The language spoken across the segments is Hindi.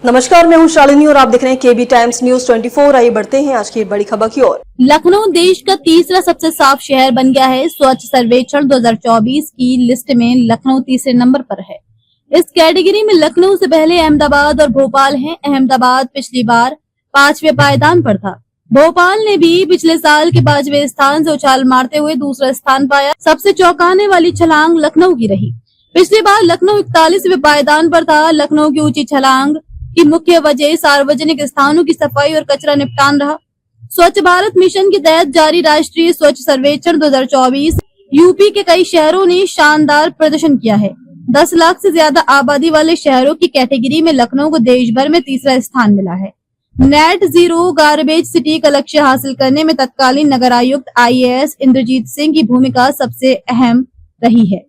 नमस्कार, मैं हूं शालिनी और आप देख रहे हैं केबी टाइम्स न्यूज 24। आइए बढ़ते हैं आज की बड़ी खबर की ओर। लखनऊ देश का तीसरा सबसे साफ शहर बन गया है। स्वच्छ सर्वेक्षण 2024 की लिस्ट में लखनऊ तीसरे नंबर पर है। इस कैटेगरी में लखनऊ से पहले अहमदाबाद और भोपाल हैं। अहमदाबाद पिछली बार 5वें पायदान पर था। भोपाल ने भी पिछले साल के 5वें स्थान से उछाल मारते हुए दूसरा स्थान पाया। सबसे चौंकाने वाली छलांग लखनऊ की रही। पिछली बार लखनऊ 41वें पायदान पर था। लखनऊ की ऊंची छलांग की मुख्य वजह सार्वजनिक स्थानों की सफाई और कचरा निपटान रहा। स्वच्छ भारत मिशन के तहत जारी राष्ट्रीय स्वच्छ सर्वेक्षण 2024 यूपी के कई शहरों ने शानदार प्रदर्शन किया है। 10 लाख से ज्यादा आबादी वाले शहरों की कैटेगरी में लखनऊ को देश भर में तीसरा स्थान मिला है। नेट जीरो गार्बेज सिटी का लक्ष्य हासिल करने में तत्कालीन नगर आयुक्त IAS इंद्रजीत सिंह की भूमिका सबसे अहम रही है।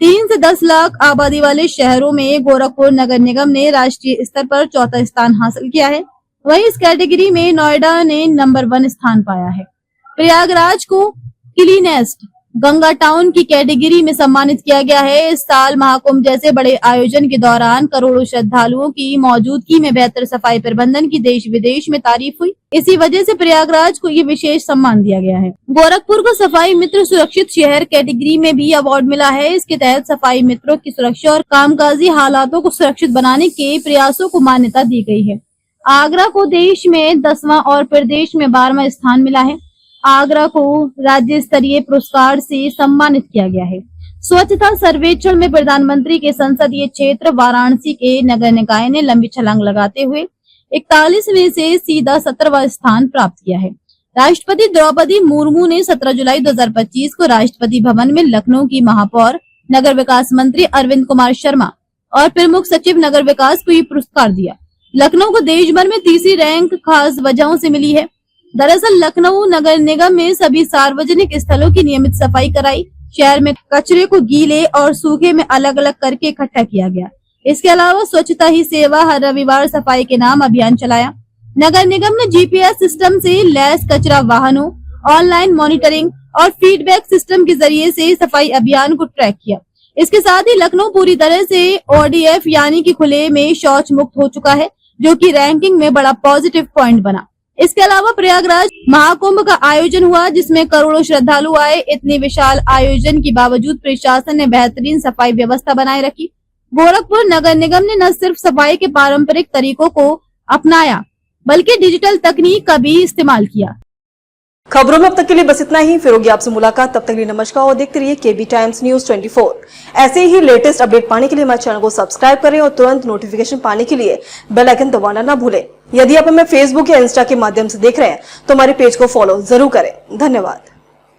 3 से 10 लाख आबादी वाले शहरों में गोरखपुर नगर निगम ने राष्ट्रीय स्तर पर चौथा स्थान हासिल किया है। वहीं इस कैटेगरी में नोएडा ने नंबर 1 स्थान पाया है। प्रयागराज को क्लीनेस्ट गंगा टाउन की कैटेगरी में सम्मानित किया गया है। इस साल महाकुंभ जैसे बड़े आयोजन के दौरान करोड़ों श्रद्धालुओं की मौजूदगी में बेहतर सफाई प्रबंधन की देश विदेश में तारीफ हुई। इसी वजह से प्रयागराज को ये विशेष सम्मान दिया गया है। गोरखपुर को सफाई मित्र सुरक्षित शहर कैटेगरी में भी अवार्ड मिला है। इसके तहत सफाई मित्रों की सुरक्षा और कामकाजी हालातों को सुरक्षित बनाने के प्रयासों को मान्यता दी गई है। आगरा को देश में 10वां और प्रदेश में 12वां स्थान मिला है। आगरा को राज्य स्तरीय पुरस्कार से सम्मानित किया गया है। स्वच्छता सर्वेक्षण में प्रधानमंत्री के संसदीय क्षेत्र वाराणसी के नगर निकाय ने लंबी छलांग लगाते हुए 41वें से सीधा 17वां स्थान प्राप्त किया है। राष्ट्रपति द्रौपदी मुर्मू ने 17 जुलाई 2025 को राष्ट्रपति भवन में लखनऊ की महापौर नगर विकास मंत्री अरविंद कुमार शर्मा और प्रमुख सचिव नगर विकास को ये पुरस्कार दिया। लखनऊ को देश भर में तीसरी रैंक खास वजहों से मिली है। दरअसल लखनऊ नगर निगम में सभी सार्वजनिक स्थलों की नियमित सफाई कराई। शहर में कचरे को गीले और सूखे में अलग अलग करके इकट्ठा किया गया। इसके अलावा स्वच्छता ही सेवा हर रविवार सफाई के नाम अभियान चलाया। नगर निगम ने GPS सिस्टम से लैस कचरा वाहनों, ऑनलाइन मॉनिटरिंग और फीडबैक सिस्टम के जरिए से सफाई अभियान को ट्रैक किया। इसके साथ ही लखनऊ पूरी तरह से ODF यानी कि खुले में शौच मुक्त हो चुका है, जो कि रैंकिंग में बड़ा पॉजिटिव पॉइंट बना। इसके अलावा प्रयागराज महाकुंभ का आयोजन हुआ, जिसमें करोड़ों श्रद्धालु आए। इतनी विशाल आयोजन के बावजूद प्रशासन ने बेहतरीन सफाई व्यवस्था बनाए रखी। गोरखपुर नगर निगम ने न सिर्फ सफाई के पारंपरिक तरीकों को अपनाया, बल्कि डिजिटल तकनीक का भी इस्तेमाल किया। खबरों में अब तक के लिए बस इतना ही। फिर होगी आपसे मुलाकात, तब तक के लिए नमस्कार और देखते रहिए केबी टाइम्स न्यूज 24। ऐसे ही लेटेस्ट अपडेट पाने के लिए हमारे चैनल को सब्सक्राइब करें और तुरंत नोटिफिकेशन पाने के लिए बेल आइकन दबाना ना भूलें। यदि आप हमें फेसबुक या इंस्टा के माध्यम से देख रहे हैं तो हमारे पेज को फॉलो जरूर करें। धन्यवाद।